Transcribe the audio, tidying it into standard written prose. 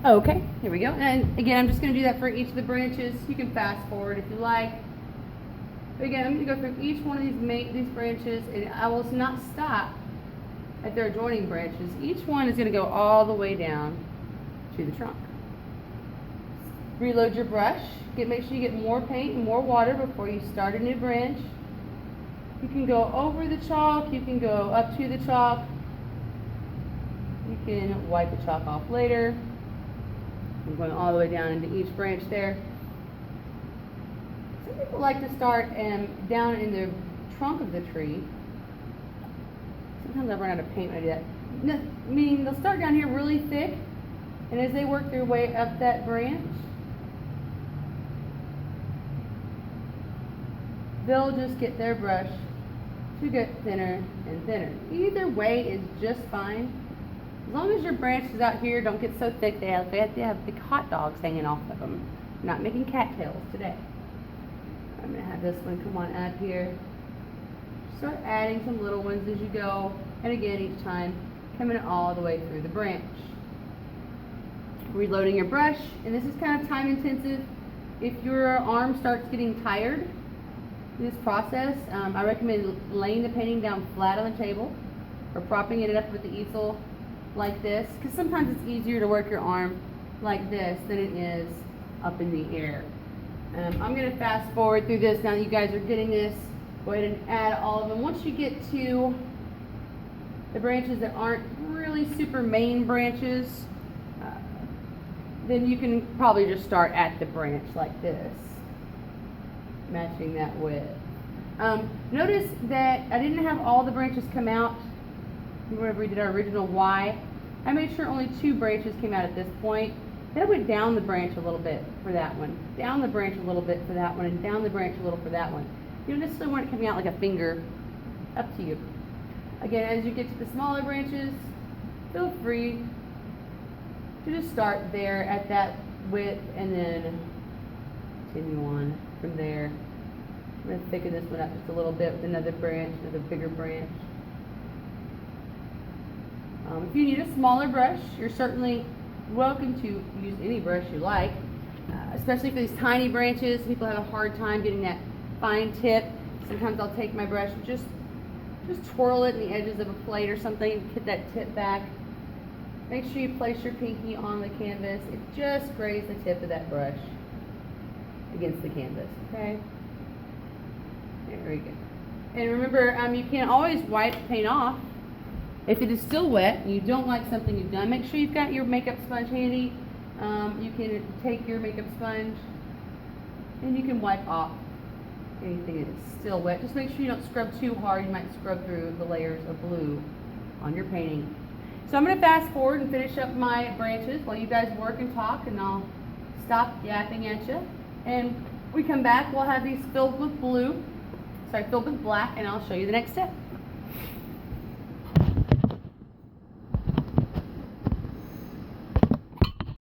Okay, here we go. And again, I'm just going to do that for each of the branches. You can fast forward if you like. But again, I'm going to go through each one of these branches, and I will not stop at their adjoining branches. Each one is going to go all the way down to the trunk. Reload your brush. Make sure you get more paint and more water before you start a new branch. You can go over the chalk. You can go up to the chalk. You can wipe the chalk off later. I'm going all the way down into each branch there. Some people like to start down in the trunk of the tree. Sometimes I run out of paint when I do that. No, meaning they'll start down here really thick, and as they work their way up that branch, they'll just get their brush to get thinner and thinner. Either way is just fine. As long as your branches out here don't get so thick they have big hot dogs hanging off of them. I'm not making cattails today. I'm going to have this one come on up here. Start adding some little ones as you go. And again, each time coming all the way through the branch. Reloading your brush. And this is kind of time intensive. If your arm starts getting tired in this process, I recommend laying the painting down flat on the table or propping it up with the easel like this, because sometimes it's easier to work your arm like this than it is up in the air. I'm going to fast forward through this now that you guys are getting this. Go ahead and add all of them. Once you get to the branches that aren't really super main branches, then you can probably just start at the branch like this, matching that width. Notice that I didn't have all the branches come out whenever we did our original Y. I made sure only 2 branches came out at this point. Then I went down the branch a little bit for that one, down the branch a little bit for that one, and down the branch a little for that one. You don't necessarily want it coming out like a finger. Up to you. Again, as you get to the smaller branches, feel free to just start there at that width and then continue on from there. I'm going to thicken this one up just a little bit with another branch, another bigger branch. If you need a smaller brush, you're certainly welcome to use any brush you like, especially for these tiny branches. People have a hard time getting that fine tip. Sometimes I'll take my brush and just twirl it in the edges of a plate or something, get that tip back. Make sure you place your pinky on the canvas. It just grazed the tip of that brush against the canvas, okay? There we go. And remember, you can always wipe paint off. If it is still wet and you don't like something you've done, make sure you've got your makeup sponge handy. You can take your makeup sponge and you can wipe off anything that is still wet. Just make sure you don't scrub too hard. You might scrub through the layers of blue on your painting. So I'm going to fast forward and finish up my branches while you guys work and talk, and I'll stop yapping at you. And when we come back, we'll have these filled with black, and I'll show you the next step.